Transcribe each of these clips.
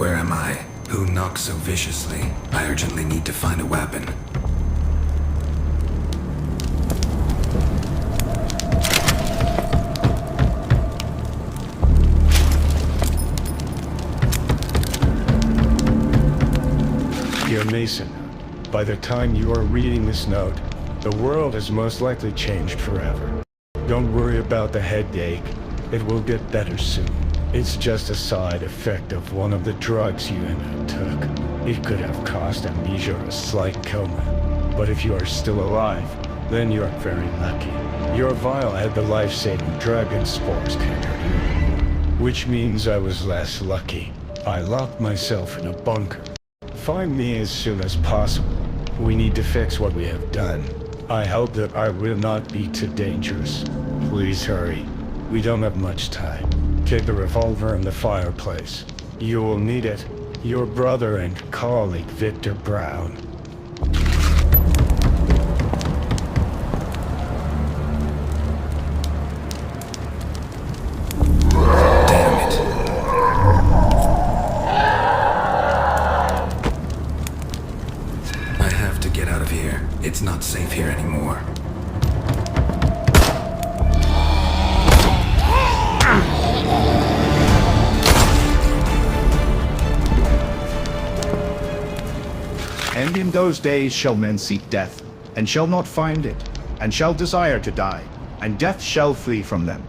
Where am I? Who knocks so viciously? I urgently need to find a weapon. Dear Mason, by the time you are reading this note, the world has most likely changed forever. Don't worry about the headache. It will get better soon. It's just a side effect of one of the drugs you and I took. It could have caused amnesia or a slight coma. But if you are still alive, then you are very lucky. Your vial had the life-saving dragon spores carrier, which means I was less lucky. I locked myself in a bunker. Find me as soon as possible. We need to fix what we have done. I hope that I will not be too dangerous. Please hurry. We don't have much time. Take the revolver in the fireplace. You will need it. Your brother and colleague, Victor Brown. Damn it. I have to get out of here. It's not safe here anymore. And in those days shall men seek death, and shall not find it, and shall desire to die, and death shall flee from them.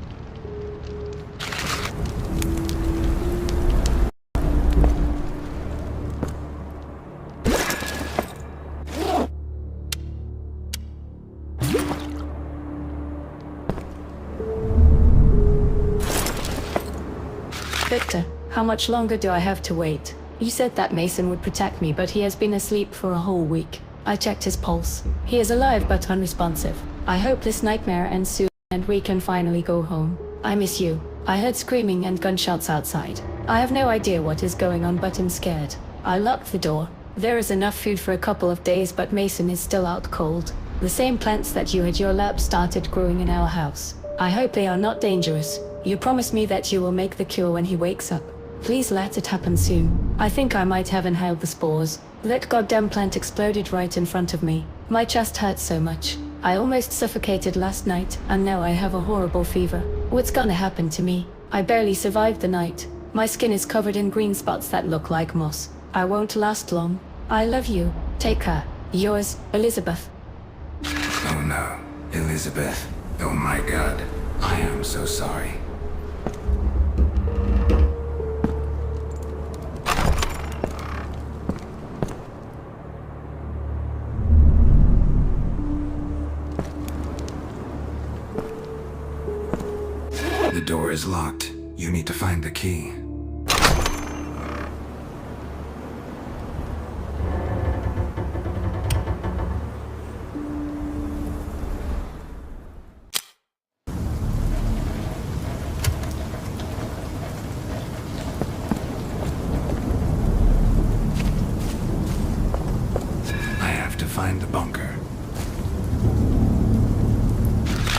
Victor, how much longer do I have to wait? You said that Mason would protect me, but he has been asleep for a whole week. I checked his pulse. He is alive but unresponsive. I hope this nightmare ends soon and we can finally go home. I miss you. I heard screaming and gunshots outside. I have no idea what is going on, but I'm scared. I locked the door. There is enough food for a couple of days, but Mason is still out cold. The same plants that you had your lab started growing in our house. I hope they are not dangerous. You promised me that you will make the cure when he wakes up. Please let it happen soon. I think I might have inhaled the spores. That goddamn plant exploded right in front of me. My chest hurts so much. I almost suffocated last night, and now I have a horrible fever. What's gonna happen to me? I barely survived the night. My skin is covered in green spots that look like moss. I won't last long. I love you. Take care. Yours, Elizabeth. Oh no. Elizabeth. Oh my god. I am so sorry. The door is locked. You need to find the key. I have to find the bunker.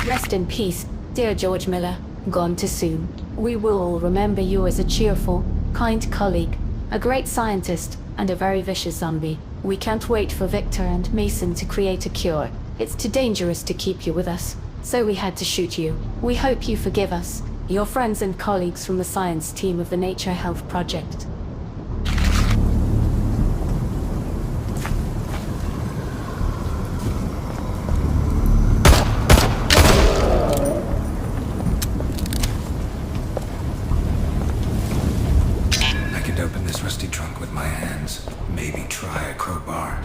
Rest in peace, dear George Miller. Gone too soon. We will all remember you as a cheerful, kind colleague, a great scientist, and a very vicious zombie. We can't wait for Victor and Mason to create a cure. It's too dangerous to keep you with us, so we had to shoot you. We hope you forgive us, your friends and colleagues from the science team of the Nature Health Project. Open this rusty trunk with my hands. Maybe try a crowbar.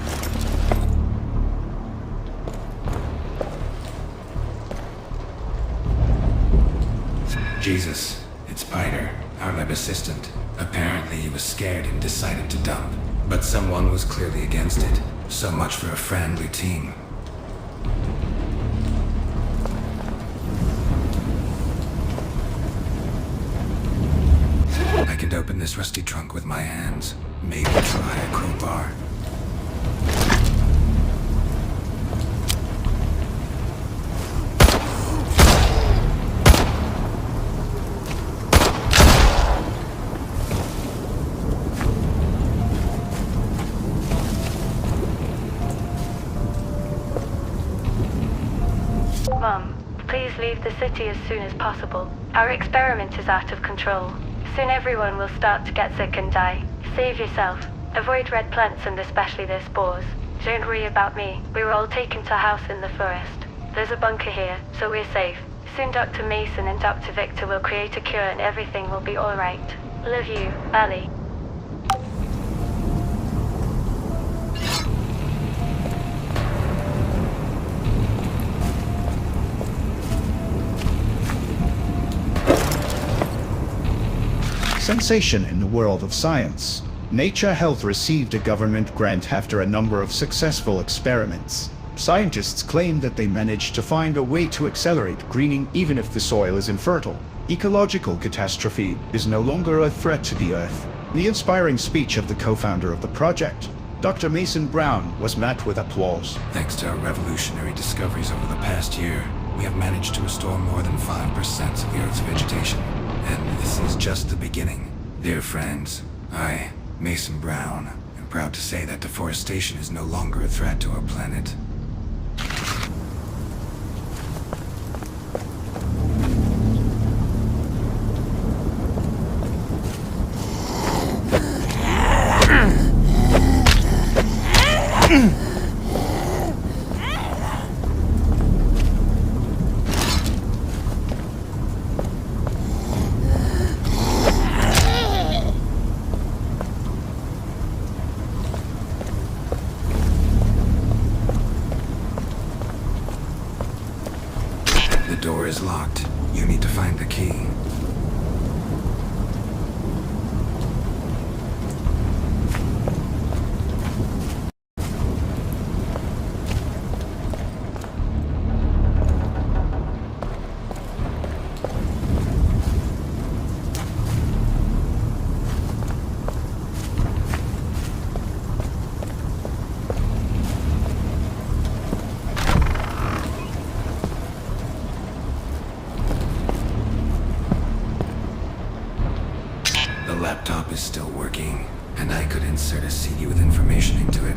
Jesus, it's Piter, our lab assistant. Apparently he was scared and decided to dump. But someone was clearly against it. So much for a friendly team. I could open this rusty trunk with my hands. Maybe try a crowbar. the city as soon as possible. Our experiment is out of control. Soon everyone will start to get sick and die. Save yourself. Avoid red plants and especially their spores. Don't worry about me. We were all taken to a house in the forest. There's a bunker here, so we're safe. Soon Dr. Mason and Dr. Victor will create a cure and everything will be alright. Love you, Ellie. Sensation in the world of science. Nature Health received a government grant after a number of successful experiments. Scientists claim that they managed to find a way to accelerate greening even if the soil is infertile. Ecological catastrophe is no longer a threat to the Earth. The inspiring speech of the co-founder of the project, Dr. Mason Brown, was met with applause. Thanks to our revolutionary discoveries over the past year, we have managed to restore more than 5% of the Earth's vegetation. And this is just the beginning. Dear friends, I, Mason Brown, am proud to say that deforestation is no longer a threat to our planet. The door is locked. You need to find the key. The laptop is still working, and I could insert a CD with information into it.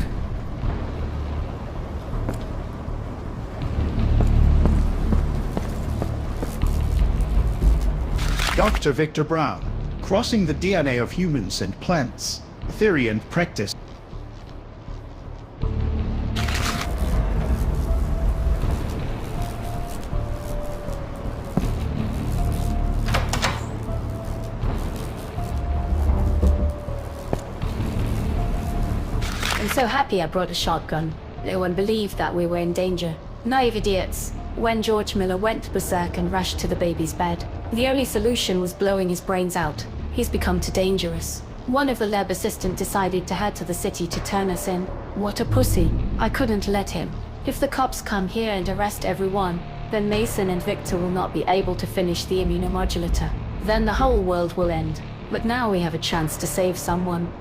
Dr. Victor Brown, crossing the DNA of humans and plants, theory and practice. I'm so happy I brought a shotgun. No one believed that we were in danger. Naive idiots. When George Miller went berserk and rushed to the baby's bed, the only solution was blowing his brains out. He's become too dangerous. One of the lab assistants decided to head to the city to turn us in. What a pussy. I couldn't let him. If the cops come here and arrest everyone, then Mason and Victor will not be able to finish the immunomodulator. Then the whole world will end. But now we have a chance to save someone.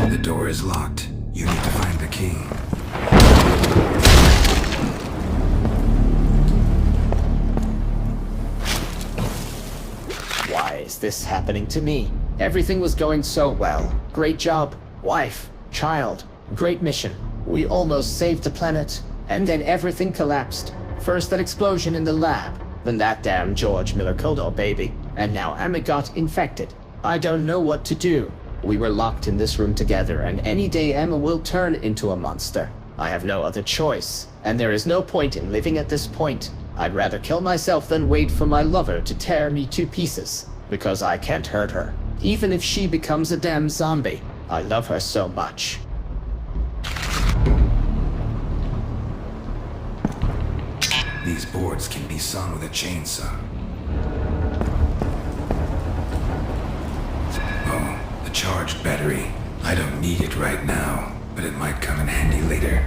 The door is locked. You need to find the key. Why is this happening to me? Everything was going so well. Great job. Wife. Child. Great mission. We almost saved the planet. And then everything collapsed. First that explosion in the lab. Then that damn George Miller Kodor baby. And now Emma got infected. I don't know what to do. We were locked in this room together, and any day Emma will turn into a monster. I have no other choice, and there is no point in living at this point. I'd rather kill myself than wait for my lover to tear me to pieces, because I can't hurt her, even if she becomes a damn zombie. I love her so much. These boards can be sawn with a chainsaw. charged battery. I don't need it right now, but it might come in handy later.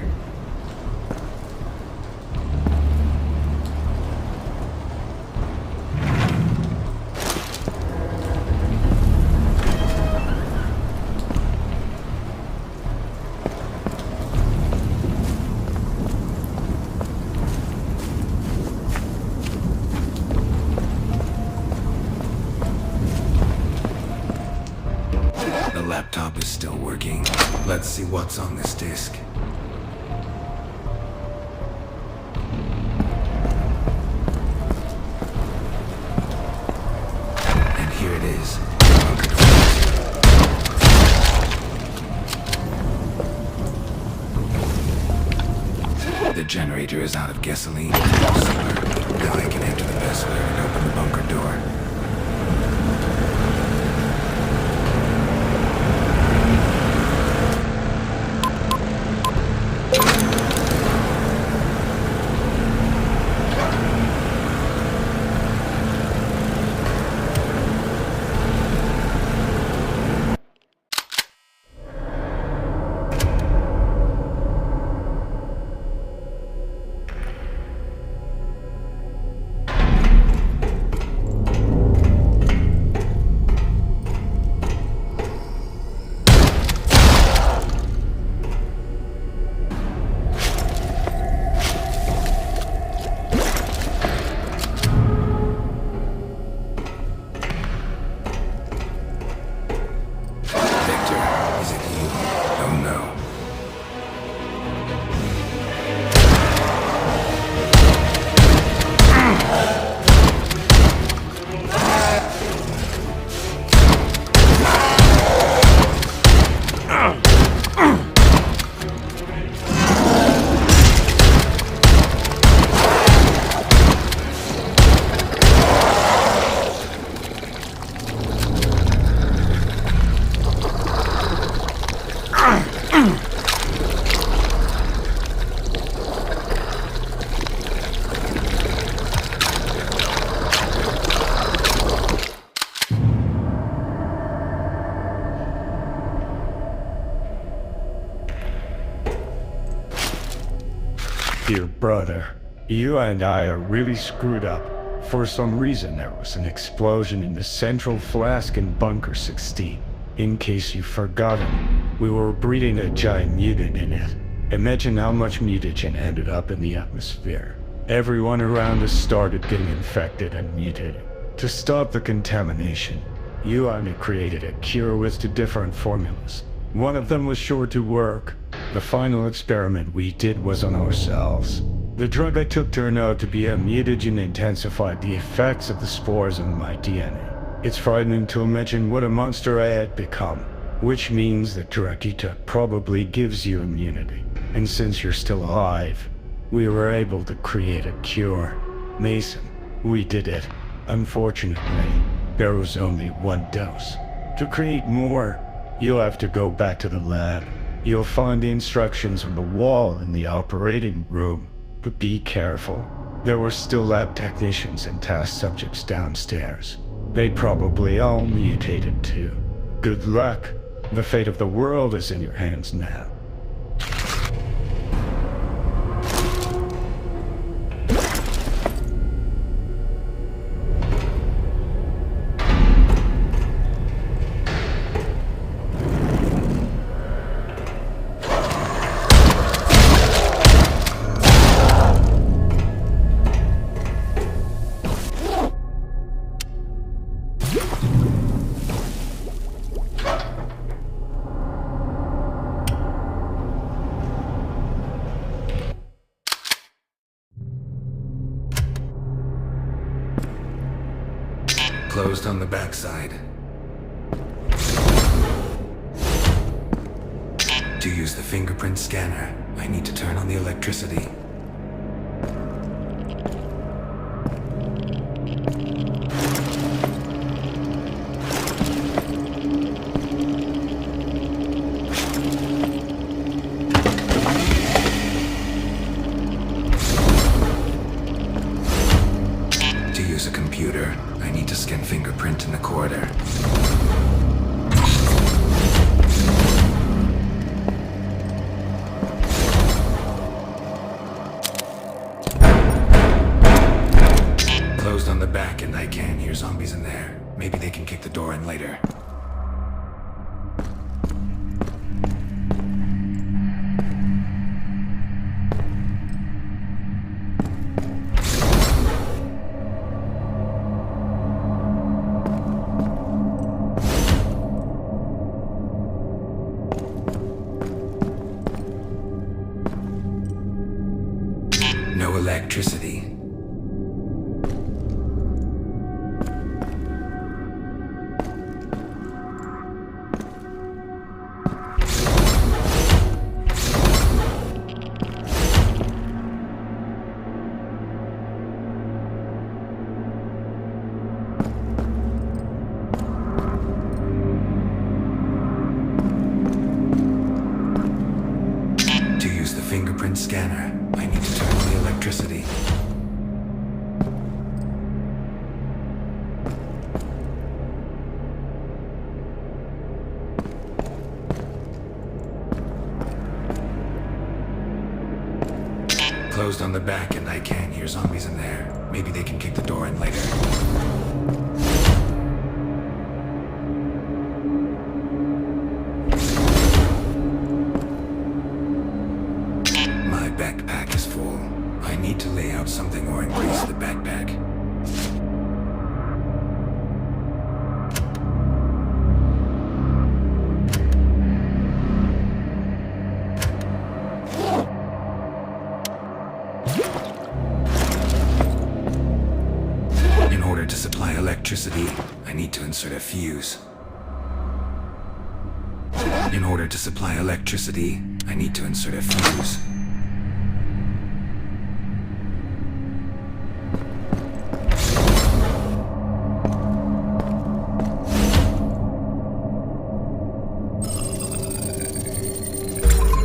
The laptop is still working. Let's see what's on this disk. And here it is. Bunker doors. The generator is out of gasoline. Now I can enter the password and open the bunker door. Dear brother, you and I are really screwed up. For some reason, there was an explosion in the central flask in Bunker 16. In case you've forgotten, we were breeding a giant mutant in it. Imagine how much mutagen ended up in the atmosphere. Everyone around us started getting infected and mutated. To stop the contamination, you and I created a cure with 2 different formulas. One of them was sure to work. The final experiment we did was on ourselves. The drug I took turned out to be a mutagen intensified the effects of the spores on my DNA. It's frightening to imagine what a monster I had become, which means the drug you took probably gives you immunity. And since you're still alive, we were able to create a cure. Mason, we did it. Unfortunately, there was only 1 dose. To create more, you'll have to go back to the lab. You'll find the instructions on the wall in the operating room. But be careful. There were still lab technicians and task subjects downstairs. They probably all mutated too. Good luck. The fate of the world is in your hands now. Closed on the backside. To use the fingerprint scanner, I need to turn on the electricity. To use a computer, I need to scan fingerprint in the corridor. later. No electricity. To use the fingerprint scanner, I need to turn on the electricity. Closed on the back and I can't hear zombies in there. Maybe they can kick the door in later. My backpack is full. I need to lay out something or increase the backpack. In order to supply electricity, I need to insert a fuse. In order to supply electricity, I need to insert a fuse.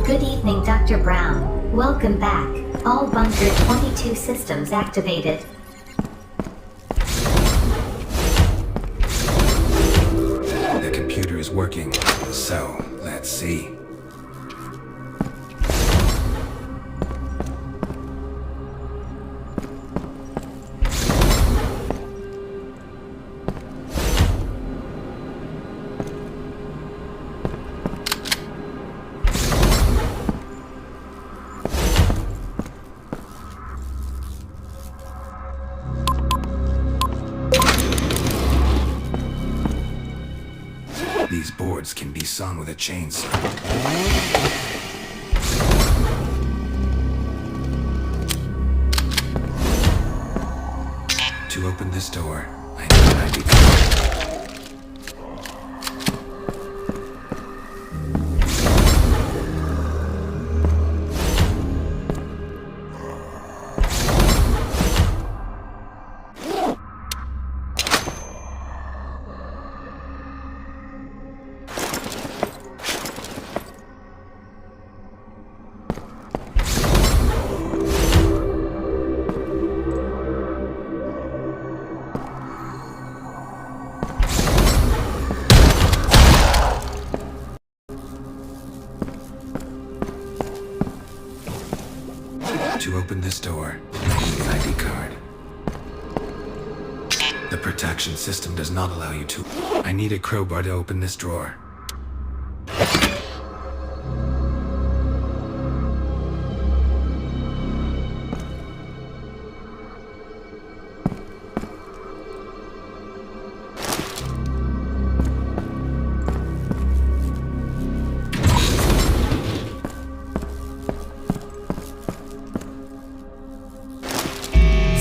Good evening, Dr. Brown. Welcome back. All Bunker 22 systems activated. The computer is working, so let's see. These boards can be sawn with a chainsaw. To open this door, I need an ID card. To open this door, I need an ID card. The protection system does not allow you to. I need a crowbar to open this drawer.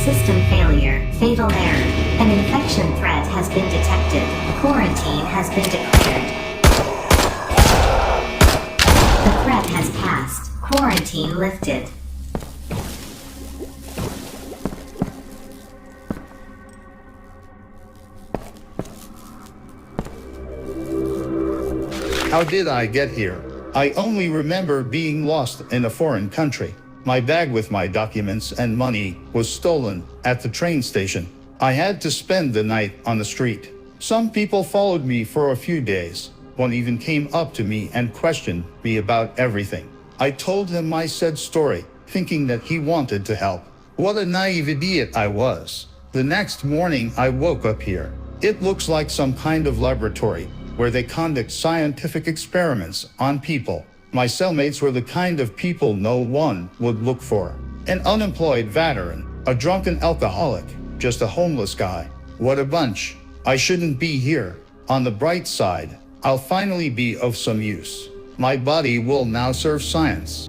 System failure. Fatal error. An infection threat has been detected. Quarantine has been declared. The threat has passed. Quarantine lifted. How did I get here? I only remember being lost in a foreign country. My bag with my documents and money was stolen at the train station. I had to spend the night on the street. Some people followed me for a few days. One even came up to me and questioned me about everything. I told him my said story, thinking that he wanted to help. What a naive idiot I was. The next morning I woke up here. It looks like some kind of laboratory where they conduct scientific experiments on people. My cellmates were the kind of people no one would look for. An unemployed veteran, a drunken alcoholic, just a homeless guy. What a bunch. I shouldn't be here. On the bright side, I'll finally be of some use. My body will now serve science.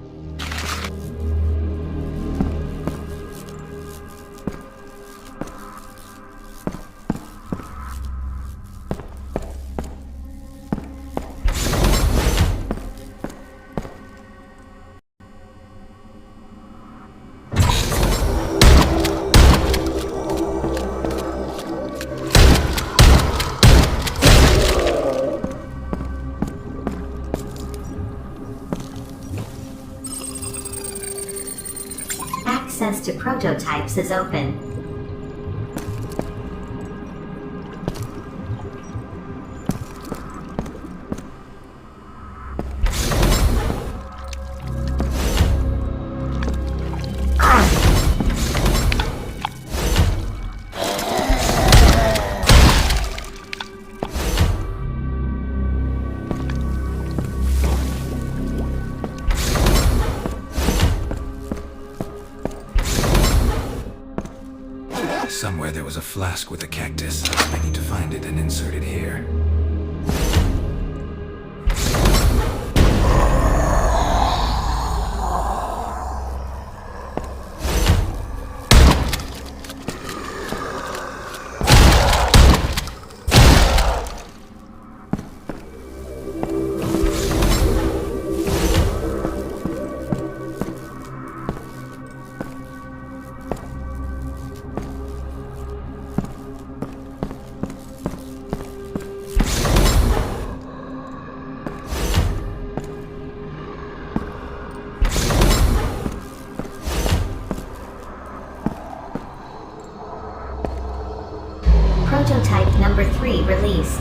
Access to prototypes is open. Somewhere there was a flask with a cactus. I need to find it and insert it here. Prototype number 3 released.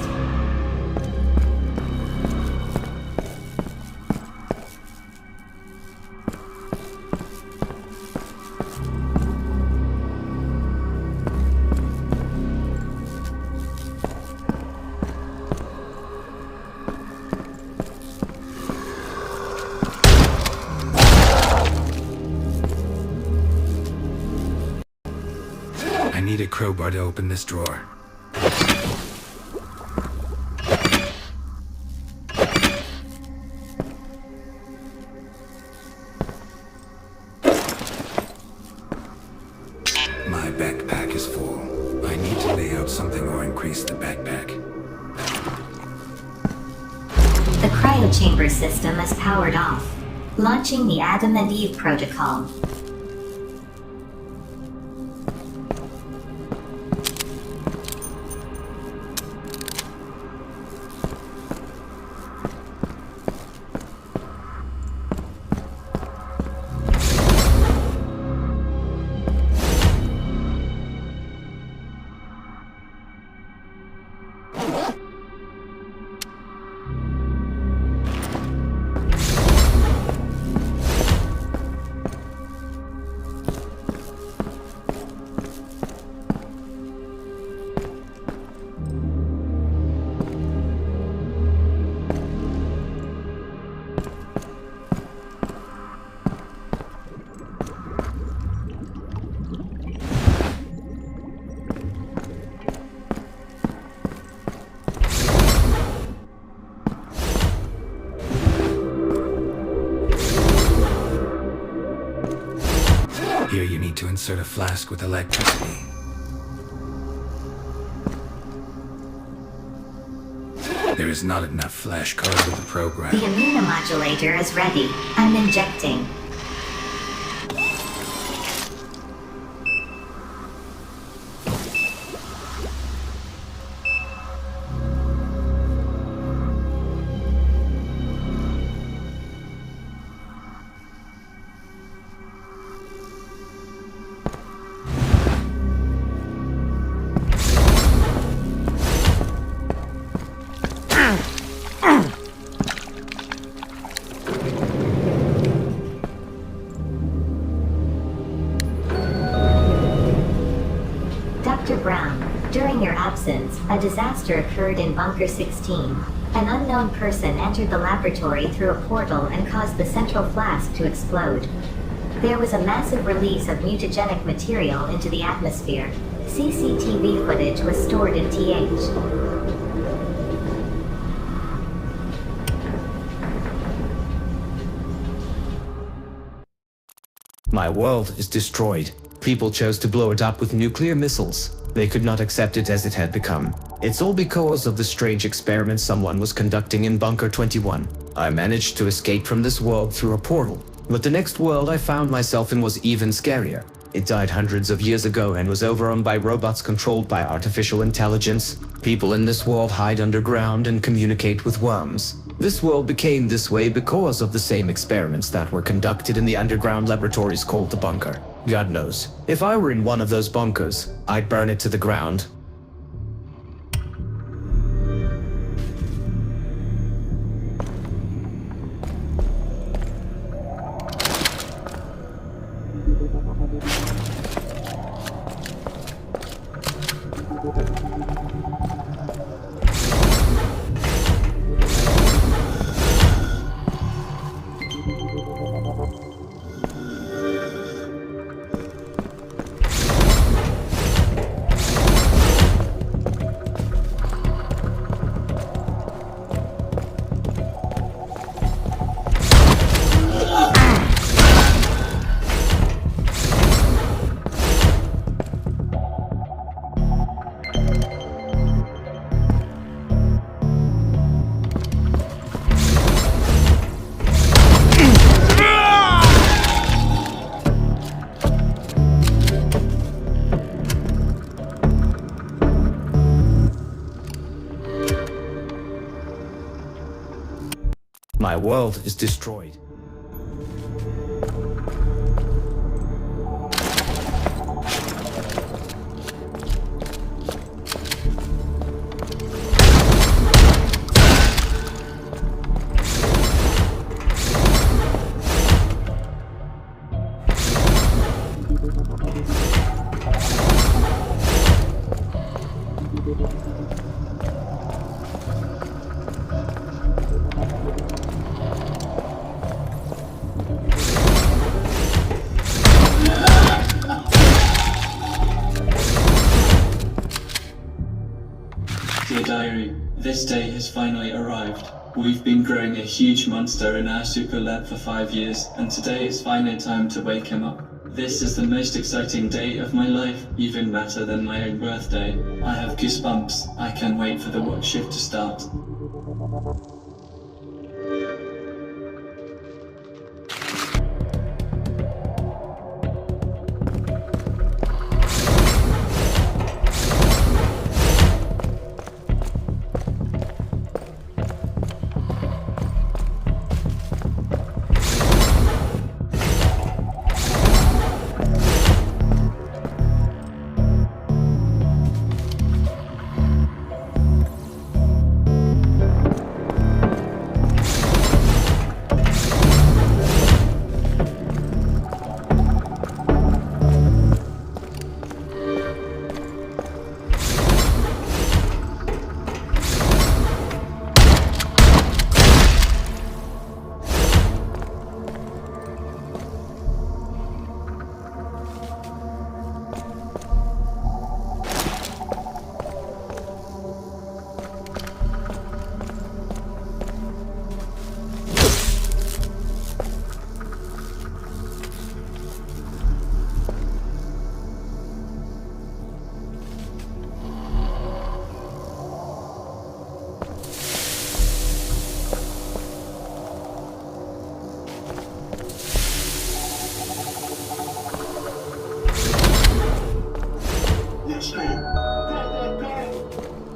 I need a crowbar to open this drawer. My backpack is full. I need to lay out something or increase the backpack. The cryochamber system is powered off. Launching the Adam and Eve protocol. Here you need to insert a flask with electricity. There is not enough flash code with the program. The immunomodulator is ready. I'm injecting. absence, a disaster occurred in Bunker 16. An unknown person entered the laboratory through a portal and caused the central flask to explode. There was a massive release of mutagenic material into the atmosphere. CCTV footage was stored in TH. My world is destroyed. People chose to blow it up with nuclear missiles. They could not accept it as it had become. It's all because of the strange experiment someone was conducting in Bunker 21. I managed to escape from this world through a portal. But the next world I found myself in was even scarier. It died hundreds of years ago and was overrun by robots controlled by artificial intelligence. People in this world hide underground and communicate with worms. This world became this way because of the same experiments that were conducted in the underground laboratories called the Bunker. God knows, if I were in one of those bunkers, I'd burn it to the ground. My world is destroyed. Dear Diary, this day has finally arrived. We've been growing a huge monster in our super lab for 5 years, and today is finally time to wake him up. This is the most exciting day of my life, even better than my own birthday. I have goosebumps. I can't wait for the watch shift to start.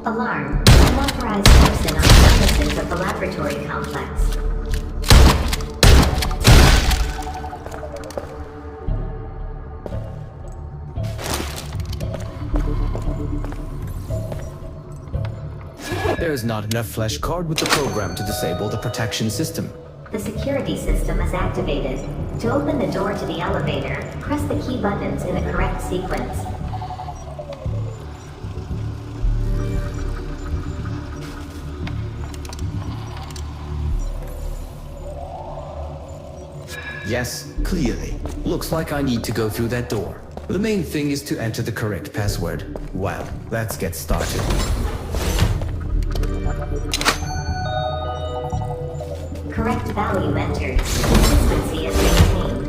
Alarm. Unauthorized person on the premises of the laboratory complex. There is not enough flesh card with the program to disable the protection system. The security system is activated. To open the door to the elevator, press the key buttons in the correct sequence. Yes, clearly. Looks like I need to go through that door. The main thing is to enter the correct password. Well, let's get started. Correct value entered. Consistency is maintained.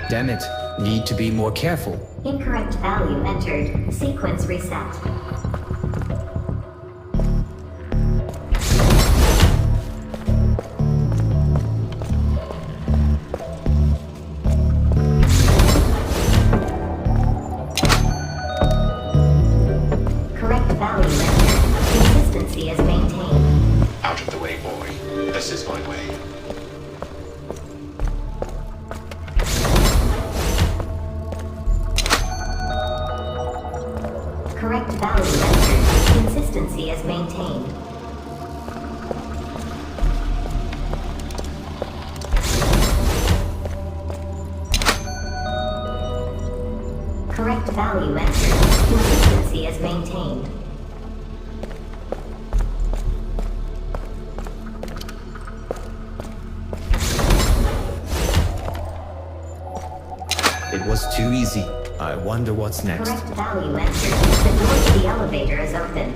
Damn it. Need to be more careful. Incorrect value entered. Sequence reset. Correct value entered. Consistency is maintained. Out of the way, boy. This is my way. Correct value entered. Consistency is maintained. Correct value entered. Consistency is maintained. It was too easy. I wonder what's next. Correct value entered. The door to the elevator is open.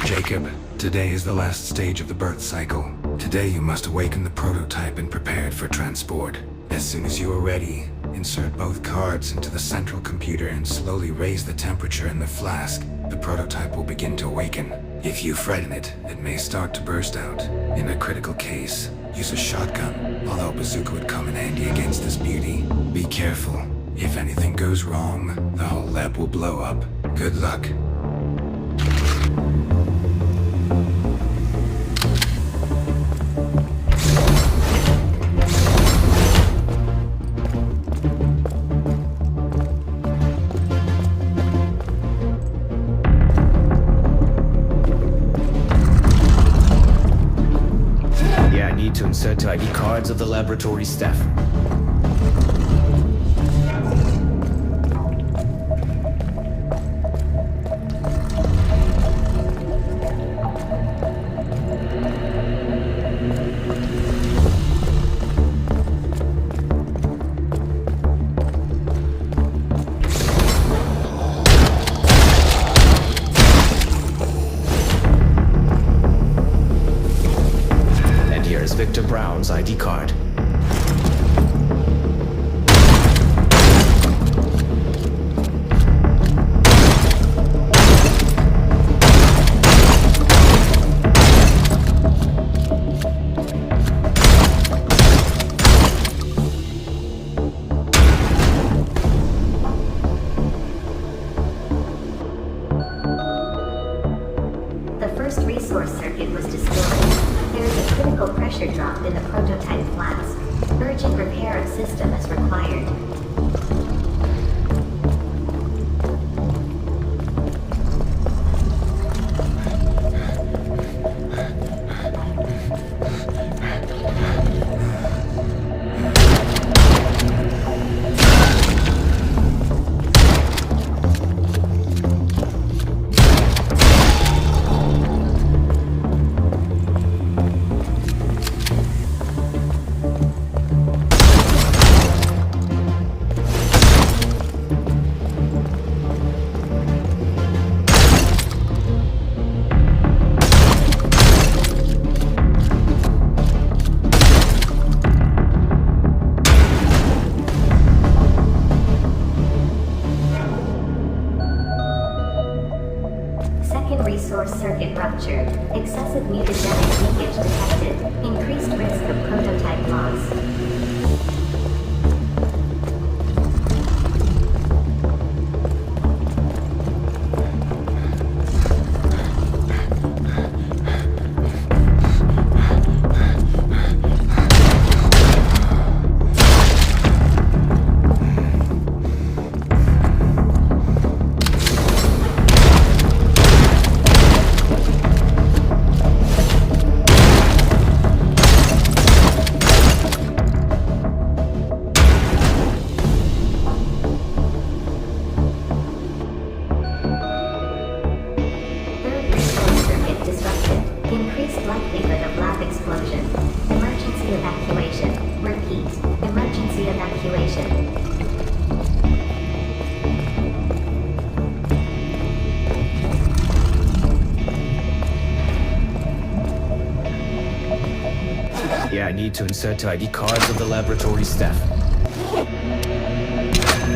Jacob, today is the last stage of the birth cycle. Today you must awaken the prototype and prepare it for transport. As soon as you are ready, insert both cards into the central computer and slowly raise the temperature in the flask. The prototype will begin to awaken. If you frighten it, it may start to burst out. In a critical case, use a shotgun, although a bazooka would come in handy against this beauty. Be careful. If anything goes wrong, the whole lab will blow up. Good luck. Yeah, I need to insert ID cards of the laboratory staff. And here is Victor Brown's ID card. The first resource circuit was destroyed. There is a critical pressure drop in the prototype flask. Urgent repair of system is required. ruptured, excessive mutagenic leakage detected, increased risk of prototype loss. Increased likelihood of lab explosion. Emergency evacuation. Repeat. Emergency evacuation. Yeah, I need to insert ID cards of the laboratory staff.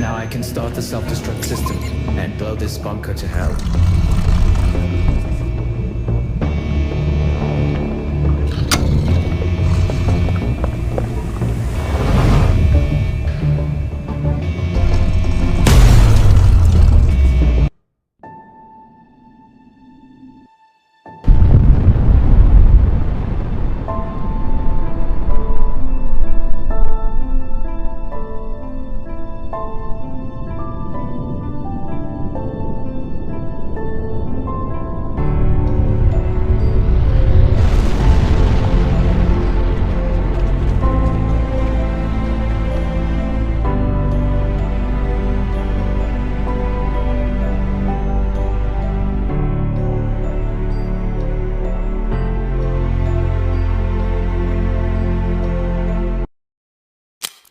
Now I can start the self-destruct system and blow this bunker to hell.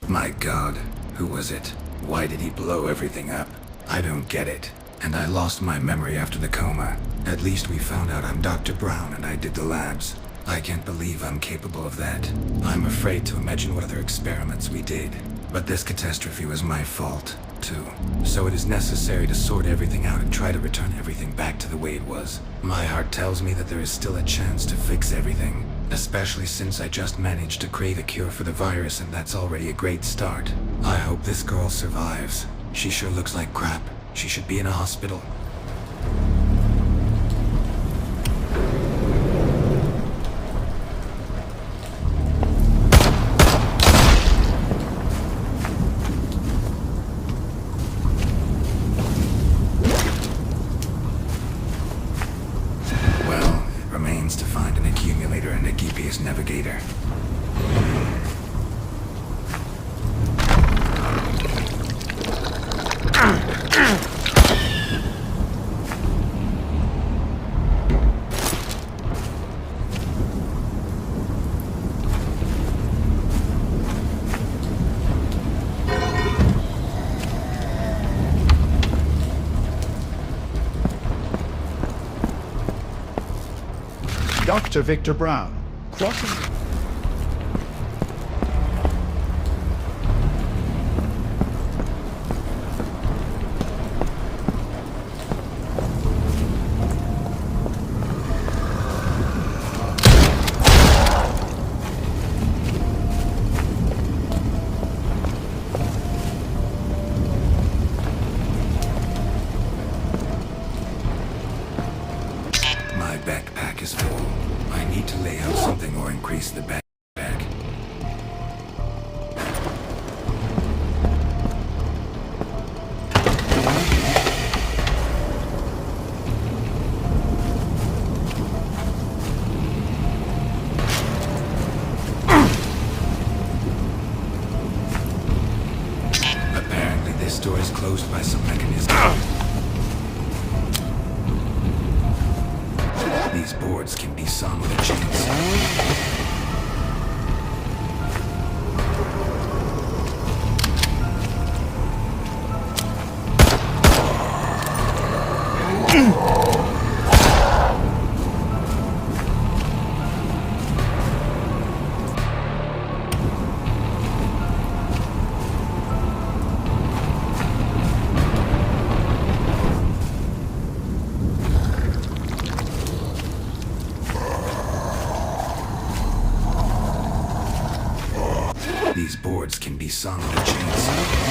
My God, who was it? Why did he blow everything up? I don't get it. And I lost my memory after the coma. At least we found out I'm Dr. Brown and I did the labs. I can't believe I'm capable of that. I'm afraid to imagine what other experiments we did. But this catastrophe was my fault, too. So it is necessary to sort everything out and try to return everything back to the way it was. My heart tells me that there is still a chance to fix everything. Especially since I just managed to create a cure for the virus, and that's already a great start. I hope this girl survives. She sure looks like crap. She should be in a hospital. Well, it remains to find an accumulator and a GPS navigator. Dr. Victor Brown, crossing... My backpack is full. I need to lay out something or increase the backpack. Apparently this door is closed by some mechanism. These boards can be sawn with a chainsaw. sawn with a chainsaw.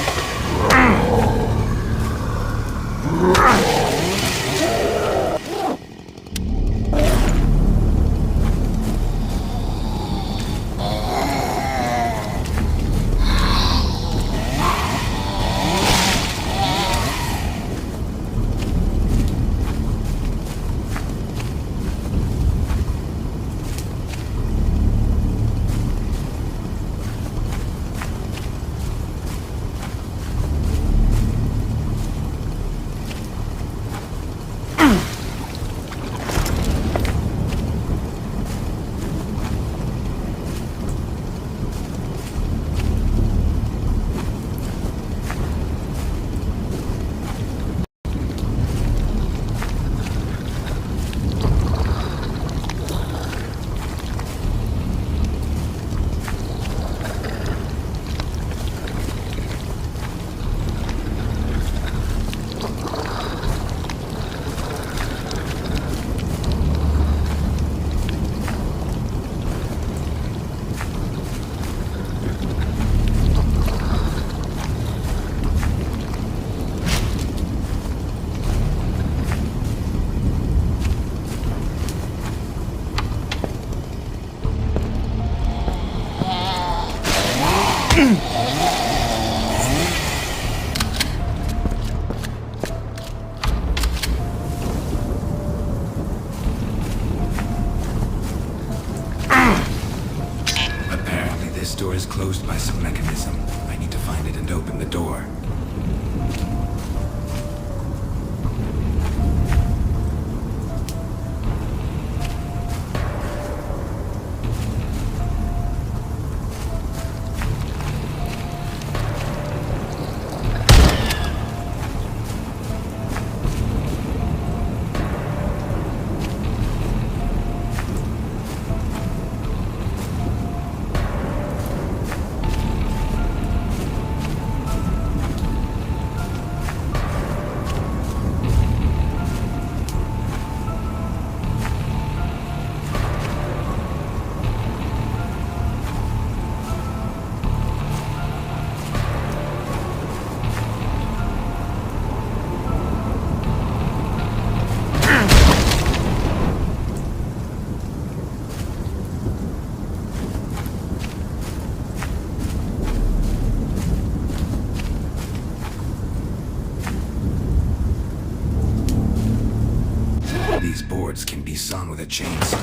Apparently this door is closed by some mechanism. I need to find it and open the door. These boards can be sawn with a chainsaw.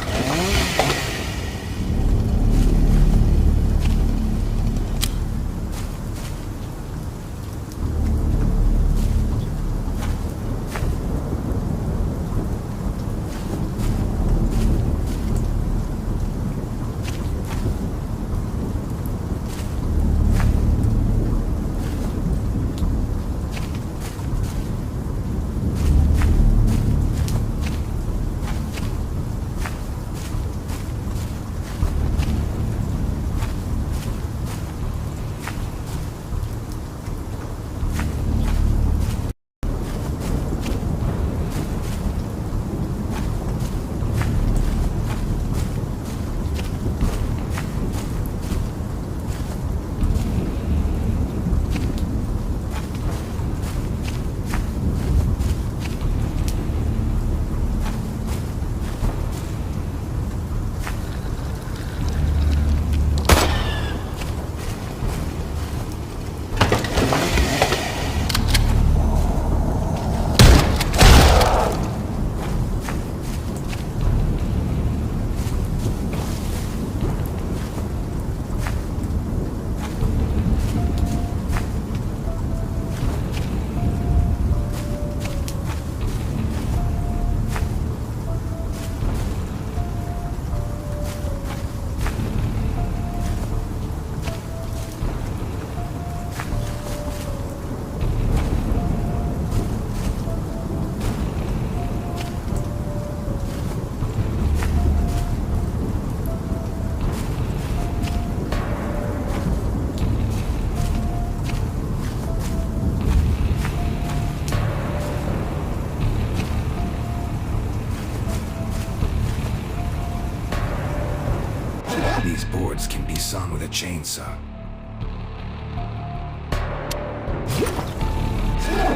These boards can be sawn with a chainsaw.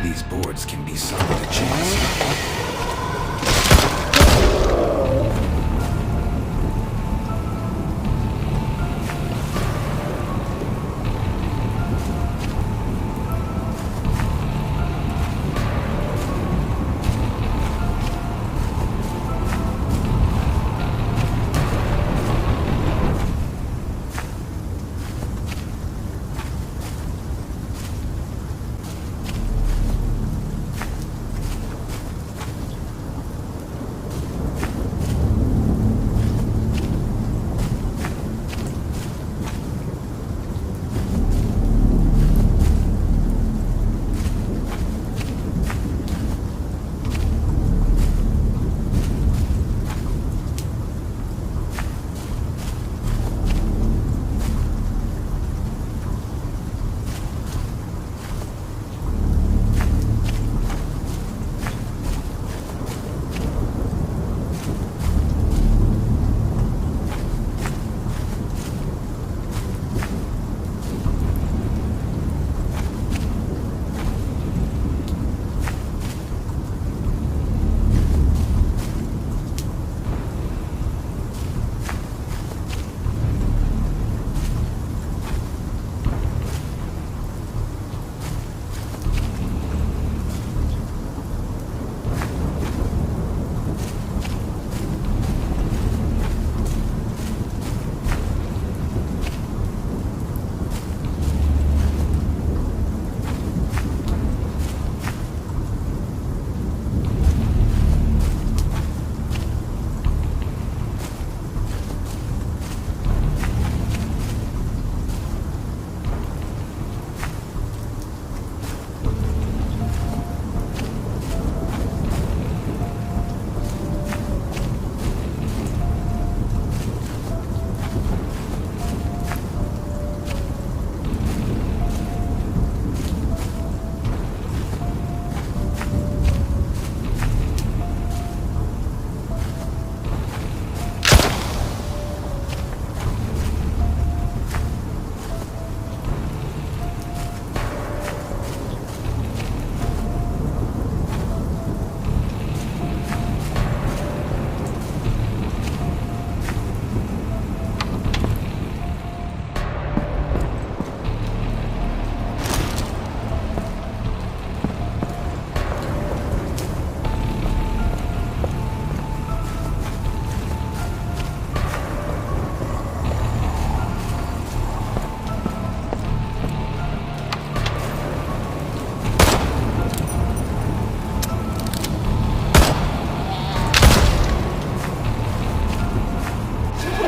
These boards can be solid to chance.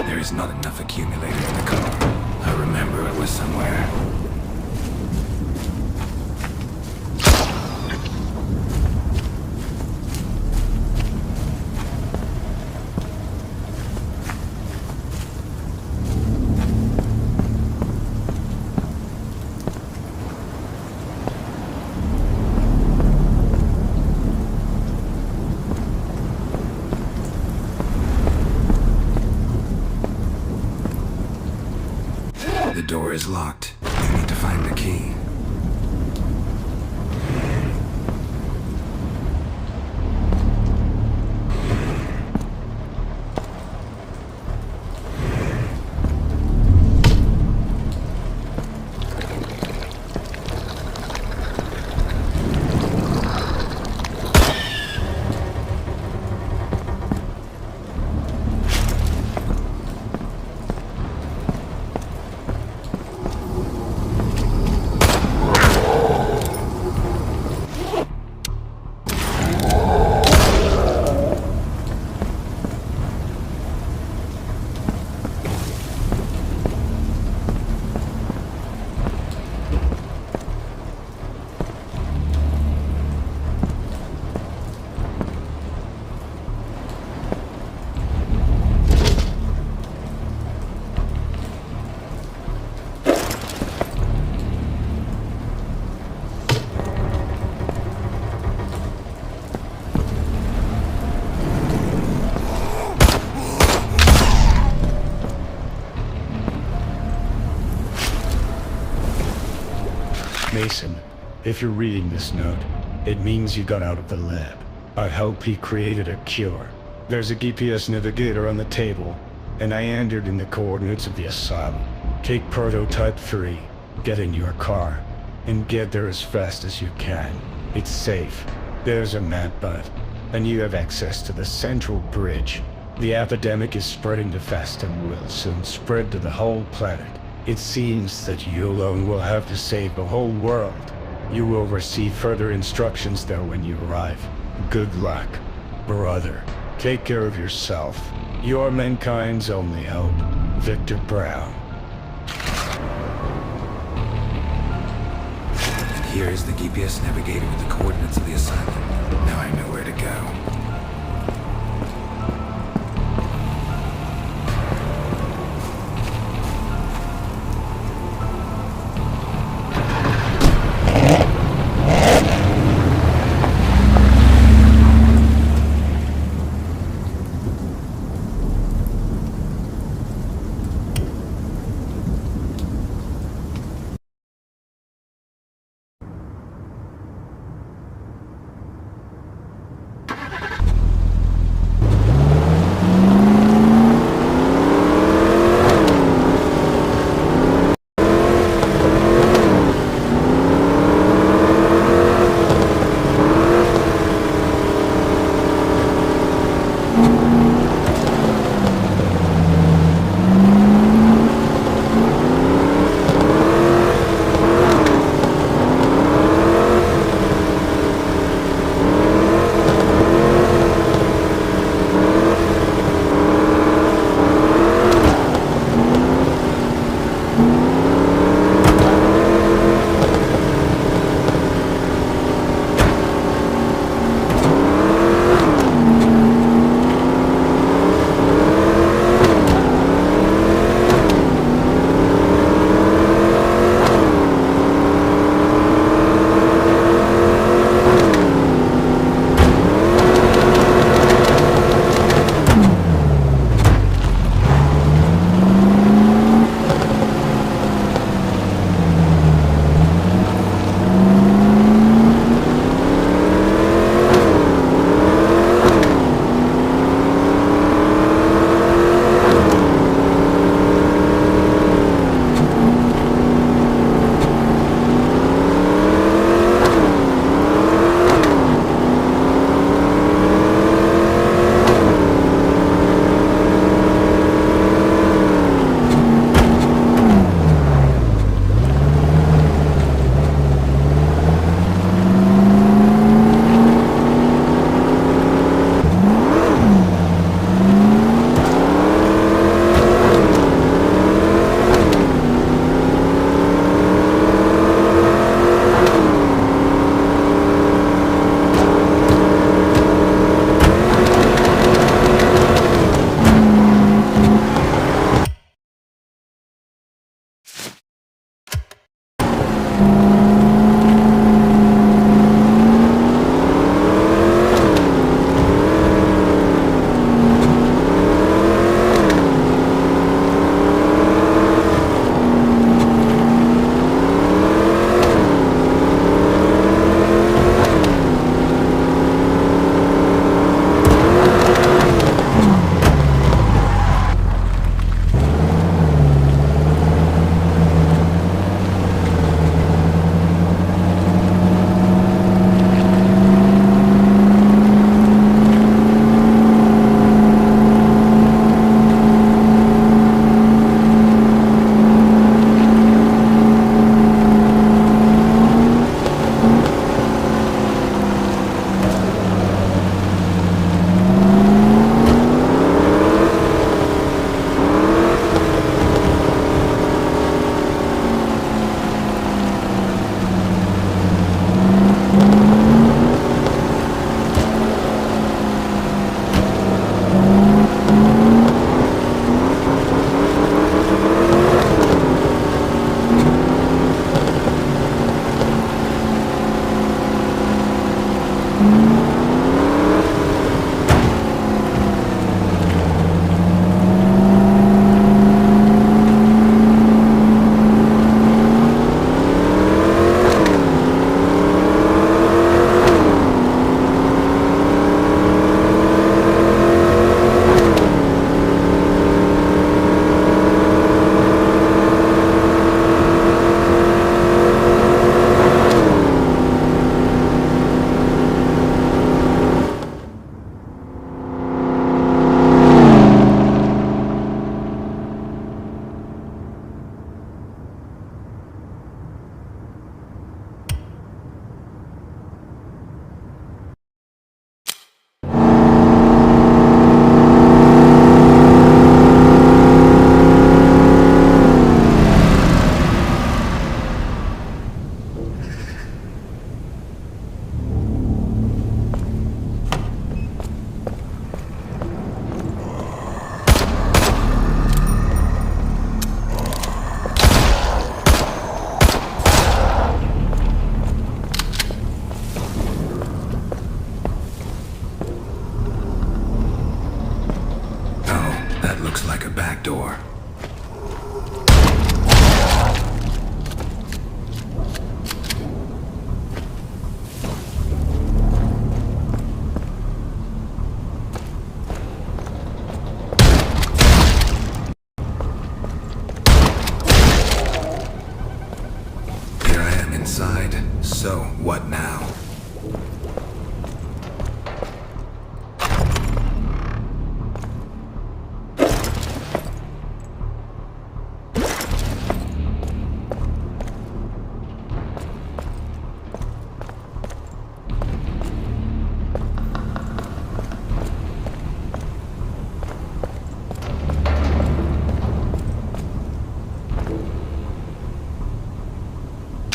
There's not enough accumulator in the car. I remember it was somewhere. The door is locked. You need to find the key. Mason, if you're reading this note, It means you got out of the lab. I hope he created a cure. There's a GPS navigator on the table, and I entered in the coordinates of the asylum. Take prototype 3, get in your car, and get there as fast as you can. It's safe. There's a map, bud, and you have access to the central bridge. The epidemic is spreading too fast and will soon spread to the whole planet. It seems that you alone will have to save the whole world. You will receive further instructions there when you arrive. Good luck, brother. Take care of yourself. You're mankind's only hope. Victor Brown. And here is the GPS navigator with the coordinates of the asylum. Now I know where to go. inside. So, what now?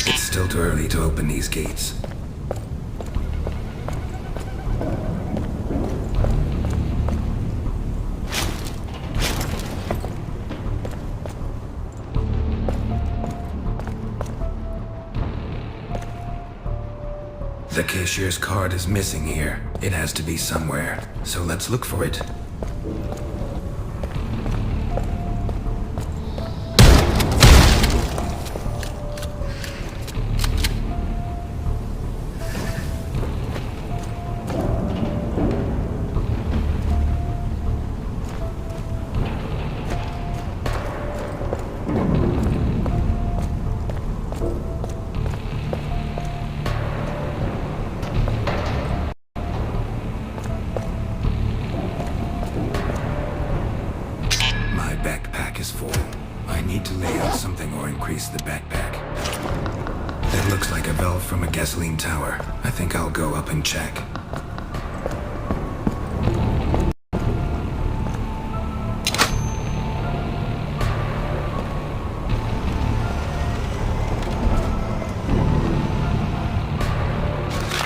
It's still too early to open these gates. The cashier's card is missing here. It has to be somewhere, so let's look for it. My backpack is full. I need to lay out something or increase the backpack. That looks like a valve from a gasoline tower. I think I'll go up and check.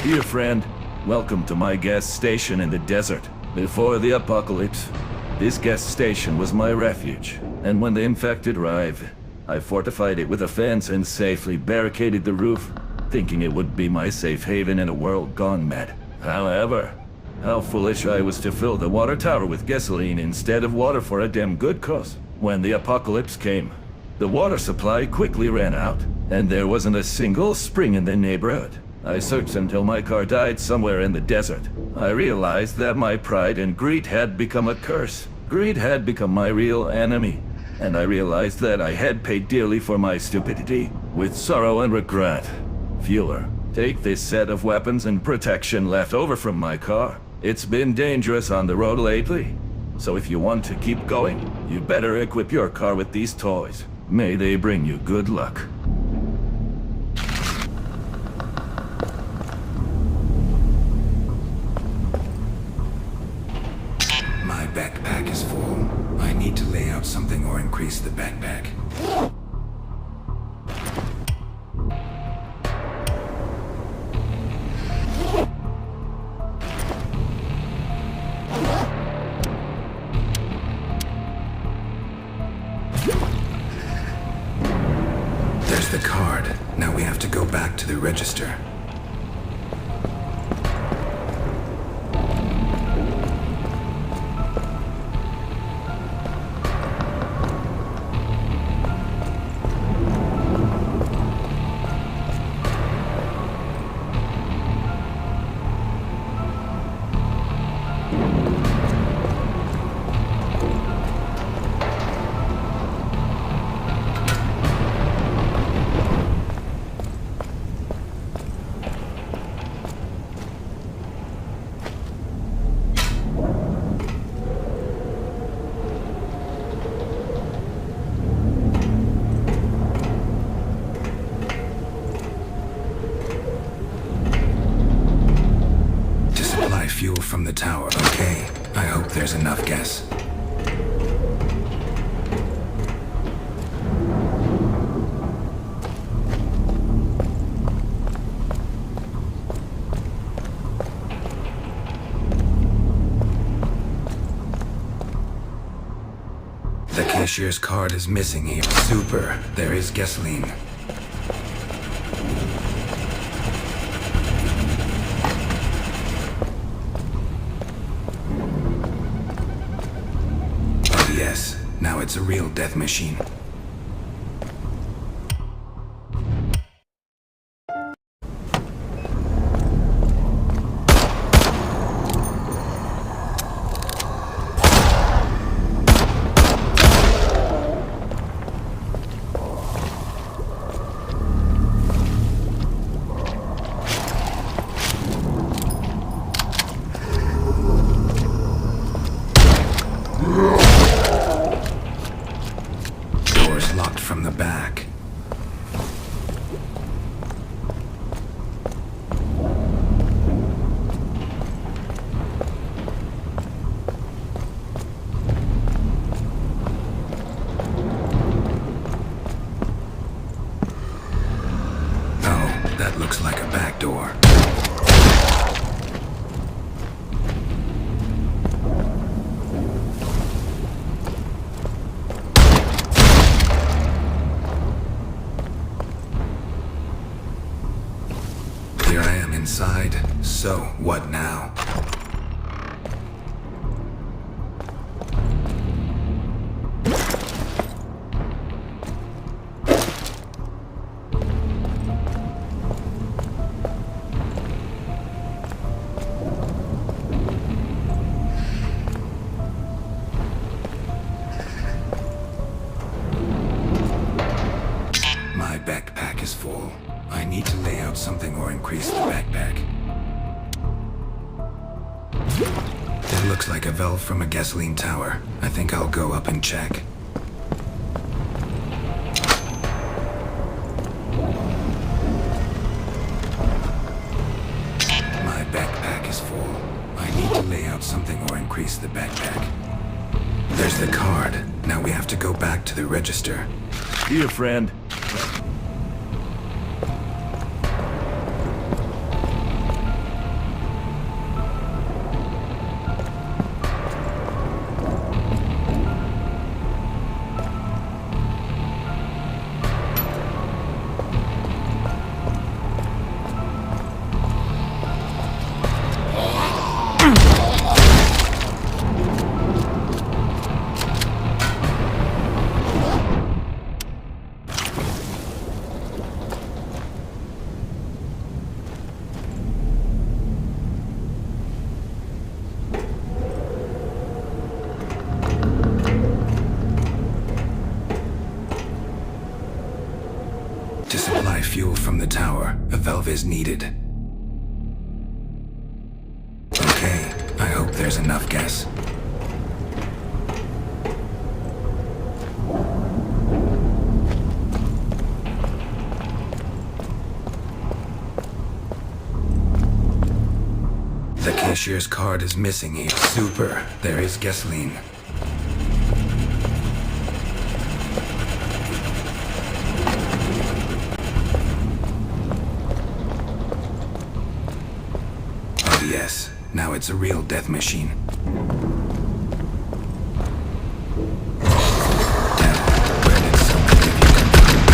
Dear friend, welcome to my gas station in the desert. Before the apocalypse, this gas station was my refuge, and when the infected arrived, I fortified it with a fence and safely barricaded the roof, thinking it would be my safe haven in a world gone mad. However, how foolish I was to fill the water tower with gasoline instead of water for a damn good cause. When the apocalypse came, the water supply quickly ran out, and there wasn't a single spring in the neighborhood. I searched until my car died somewhere in the desert. I realized that my pride and greed had become a curse. Greed had become my real enemy. And I realized that I had paid dearly for my stupidity, with sorrow and regret. Fueler, take this set of weapons and protection left over from my car. It's been dangerous on the road lately. So if you want to keep going, you better equip your car with these toys. May they bring you good luck. My backpack is full. I need to lay out something or increase the backpack. There's the card. Now we have to go back to the register. Fuel from the tower, okay. I hope there's enough gas. The cashier's card is missing here. Super. There is gasoline. Yes, now it's a real death machine. like a back door. Here I am inside. So, what now? My backpack is full. I need to lay out something or increase the backpack. It looks like a valve from a gasoline tower. I think I'll go up and check. My backpack is full. I need to lay out something or increase the backpack. There's the card. Now we have to go back to the register. Dear friend, To supply fuel from the tower, a valve is needed. Okay, I hope there's enough gas. The cashier's card is missing here. Super, there is gasoline. Yes, now it's a real death machine. Now, where did so many of you come from?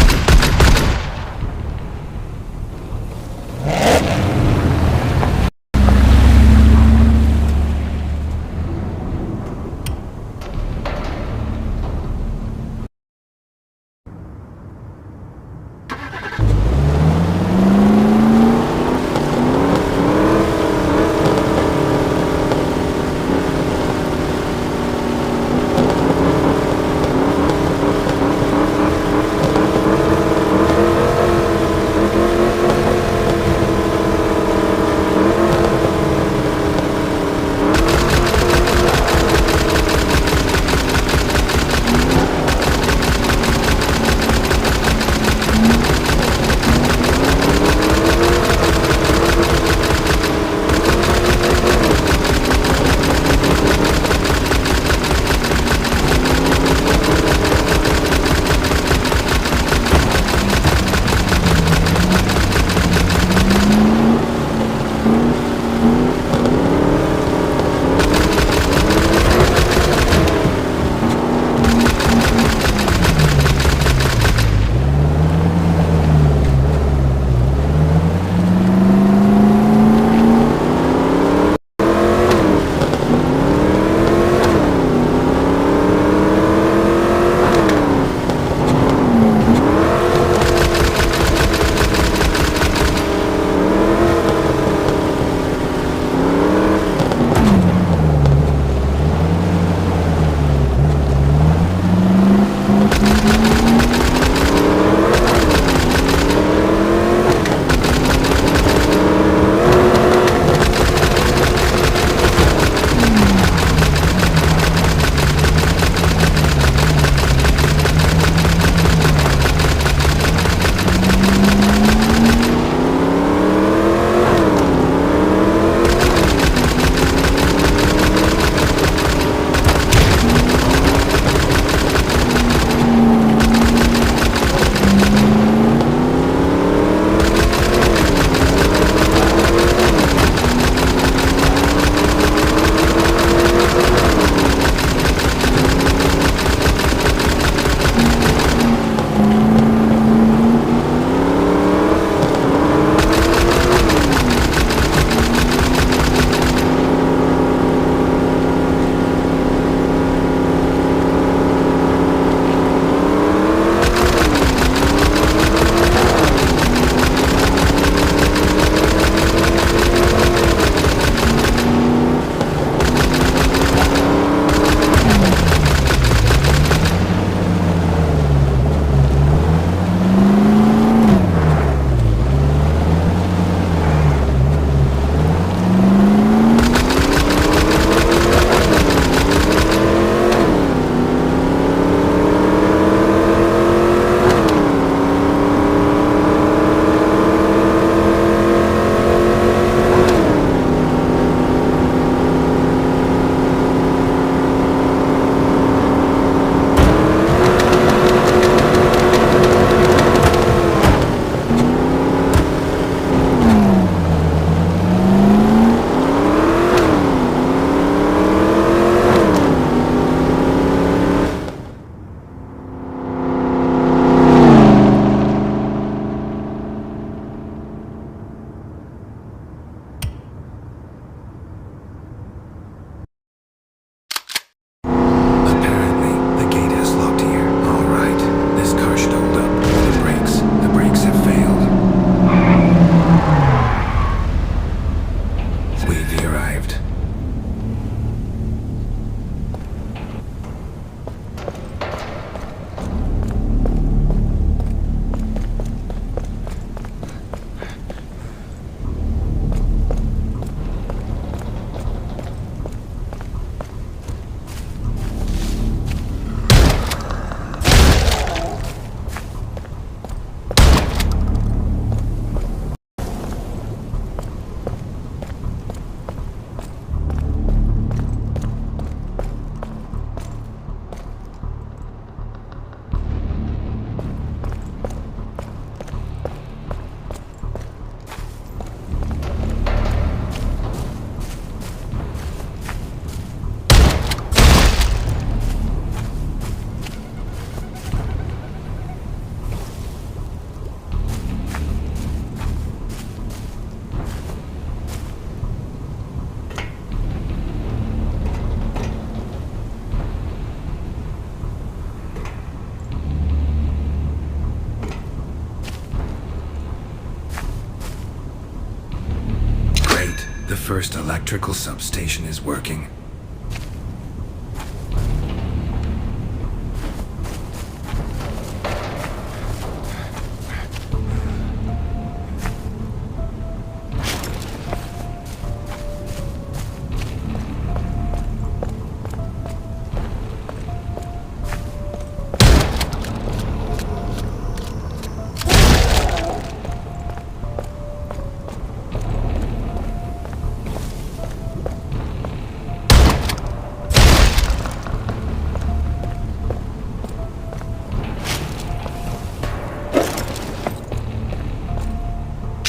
The first electrical substation is working.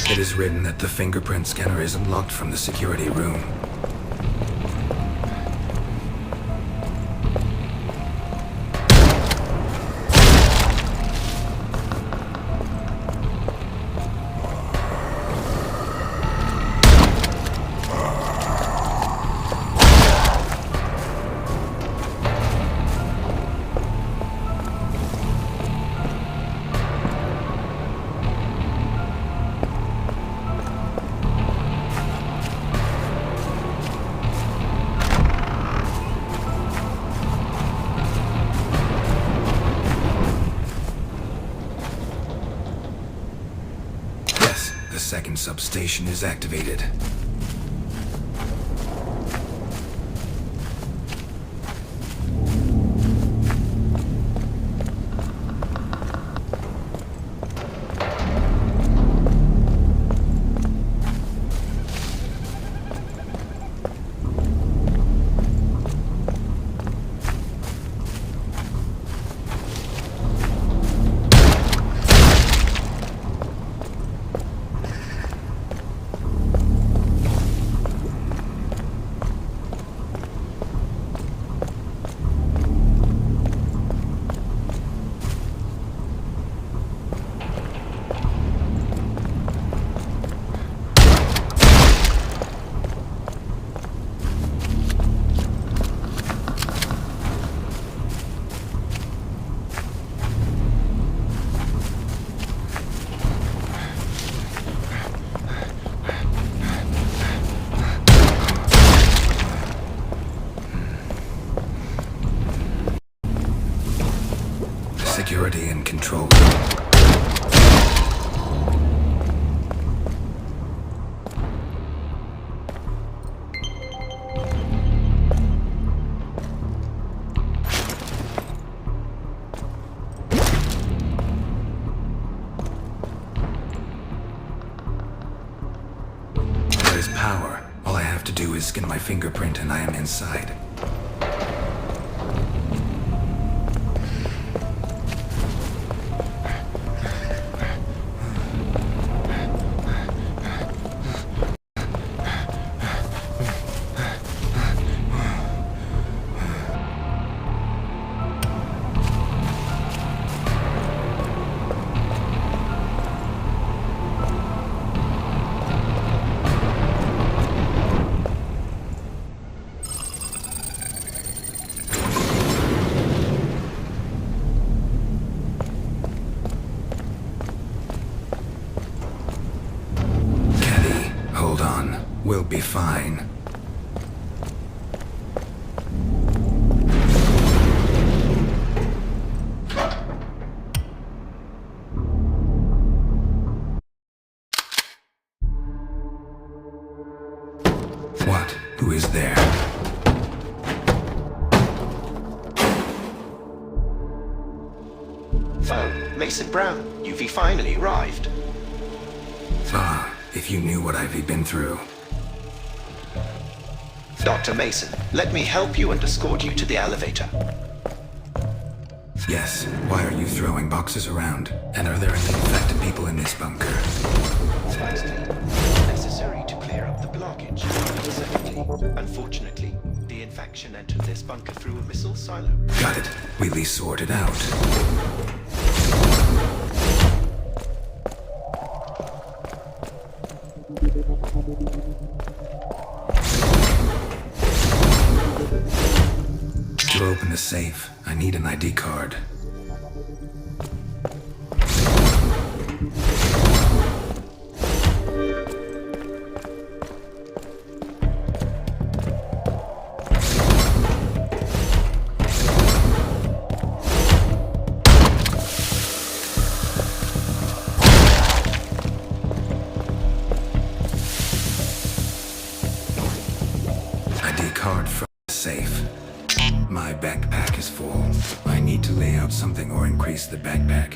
It is written that the fingerprint scanner is unlocked from the security room. The second substation is activated. Security and control. There is power. All I have to do is scan my fingerprint and I am inside. We'll be fine. What? Who is there? Oh, Mason Brown, you've finally arrived. Ah, if you knew what I've been through. Dr. Mason, let me help you and escort you to the elevator. Yes, why are you throwing boxes around? And are there any infected people in this bunker? Firstly, necessary to clear up the blockage. Secondly, unfortunately, the infection entered this bunker through a missile silo. Got it. We'll sort it out. To open the safe, I need an ID card. card from the safe. My backpack is full. I need to lay out something or increase the backpack.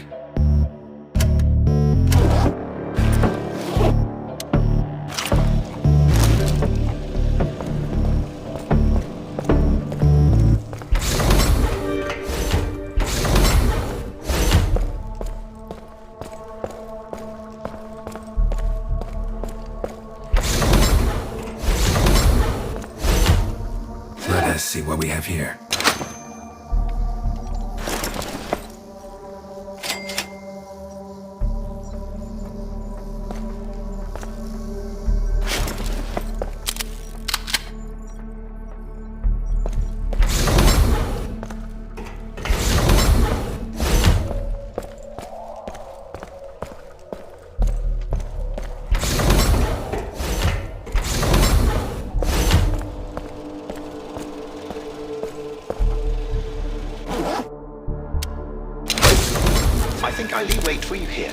Let us see what we have here. I think I'll wait for you here.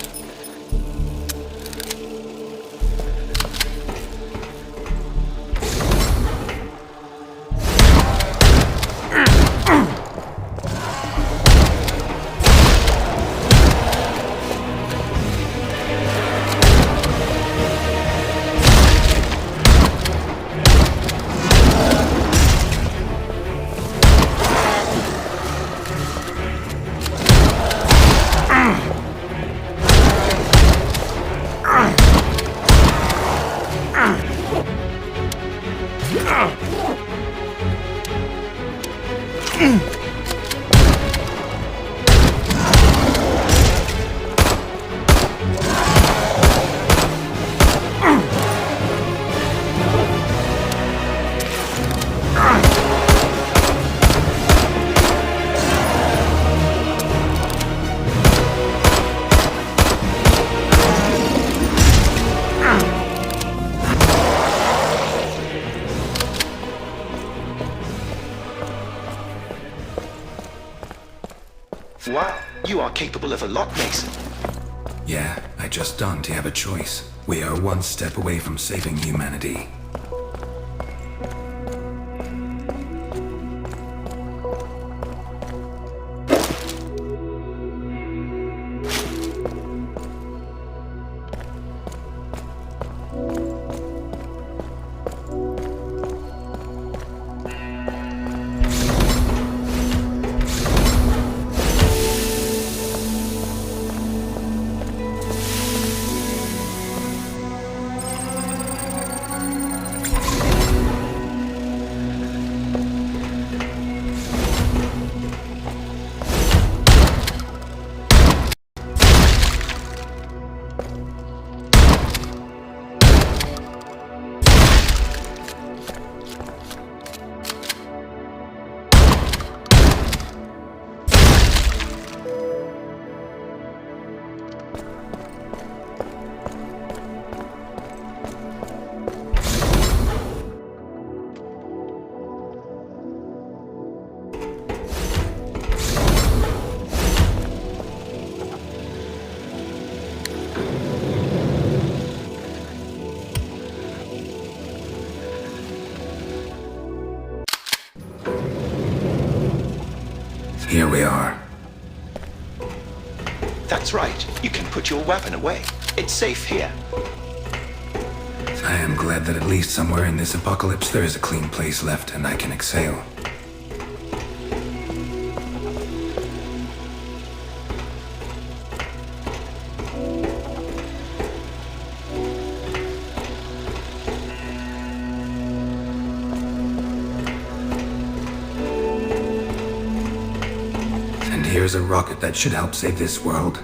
Wow, you are capable of a lot, Mason. Yeah, I just don't have a choice. We are one step away from saving humanity. Here we are. That's right. You can put your weapon away. It's safe here. I am glad that at least somewhere in this apocalypse there is a clean place left and I can exhale. And here's a rocket that should help save this world.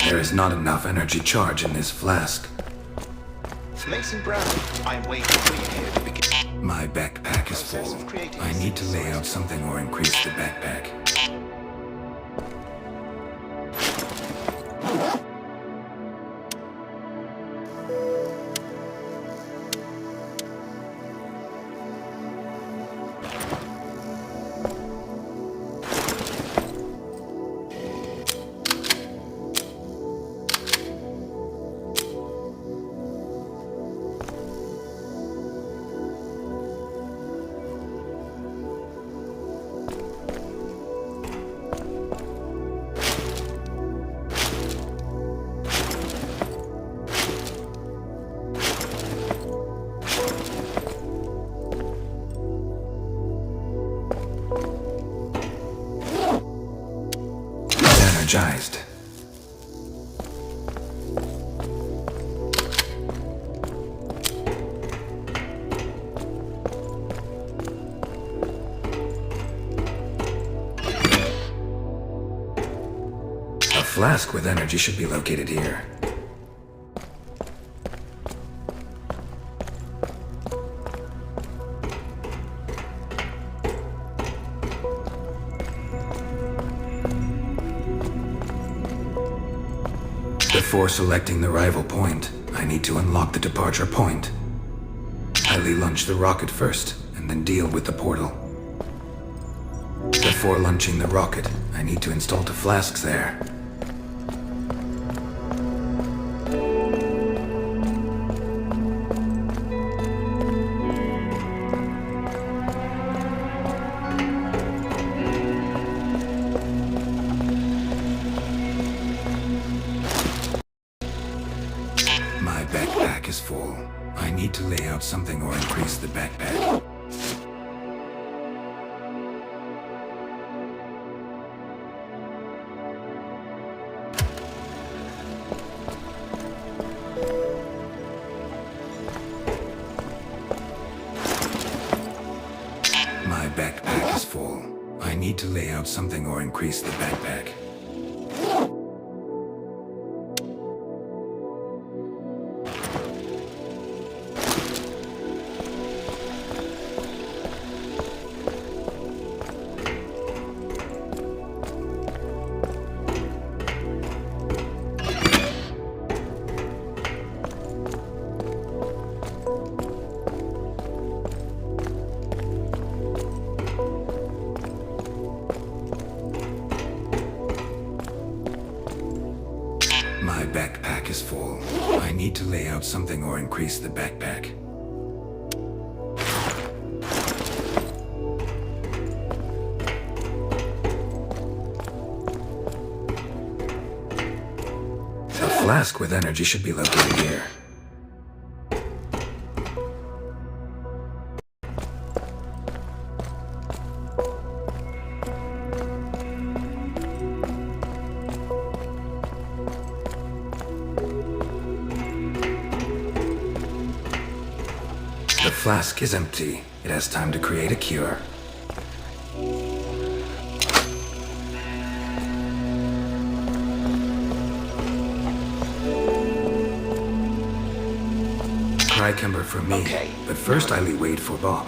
There is not enough energy charge in this flask. Mason Brown, I'm waiting for you here to begin. My backpack is full. I need to lay out something or increase the backpack. energized. A flask with energy should be located here. Before selecting the rival point, I need to unlock the departure point. Highly launch the rocket first, and then deal with the portal. Before launching the rocket, I need to install the flasks there. My backpack is full. I need to lay out something or increase the backpack. My backpack is full. I need to lay out something or increase the backpack. My backpack is full. I need to lay out something or increase the backpack. A flask with energy should be located here. The flask is empty. It has time to create a cure. Crykember for me, Okay. but first I wait for Bob.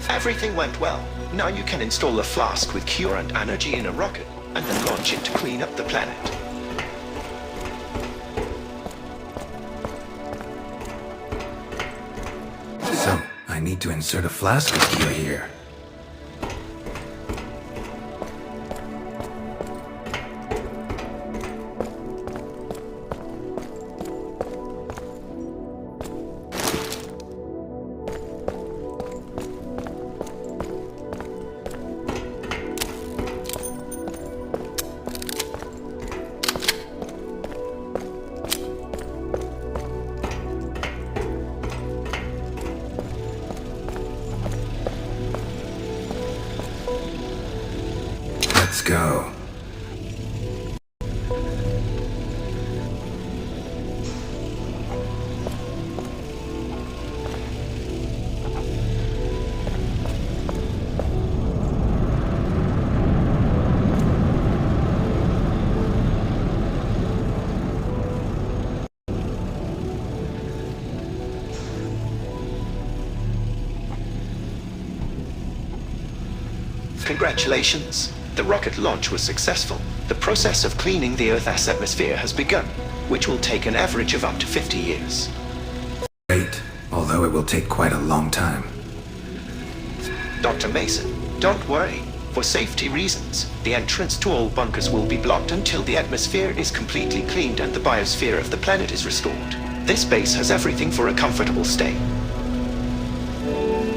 Everything went well. Now you can install the flask with cure and energy in a rocket, and then launch it to clean up the planet. So, I need to insert a flask of cure here. Let's go. Congratulations. The rocket launch was successful. The process of cleaning the Earth's atmosphere has begun, which will take an average of up to 50 years. Great, although it will take quite a long time. Dr. Mason, don't worry. For safety reasons, the entrance to all bunkers will be blocked until the atmosphere is completely cleaned and the biosphere of the planet is restored. This base has everything for a comfortable stay.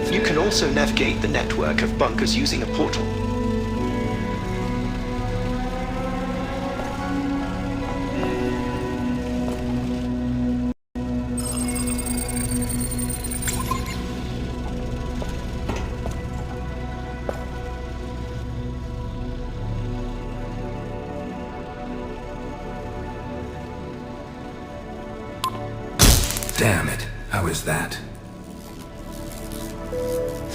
You can also navigate the network of bunkers using a portal. Damn it. How is that?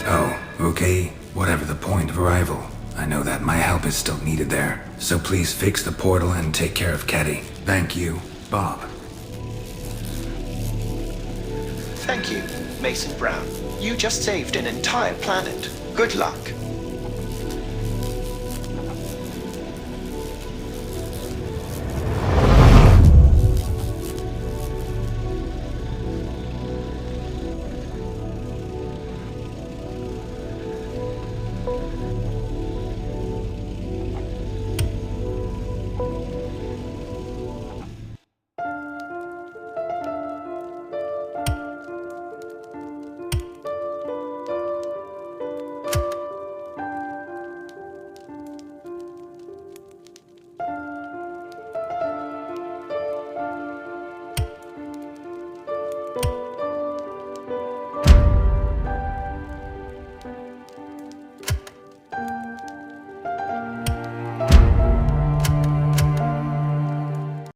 Oh, okay. Whatever the point of arrival. I know that my help is still needed there. So please fix the portal and take care of Caddy. Thank you, Bob. Thank you, Mason Brown. You just saved an entire planet. Good luck.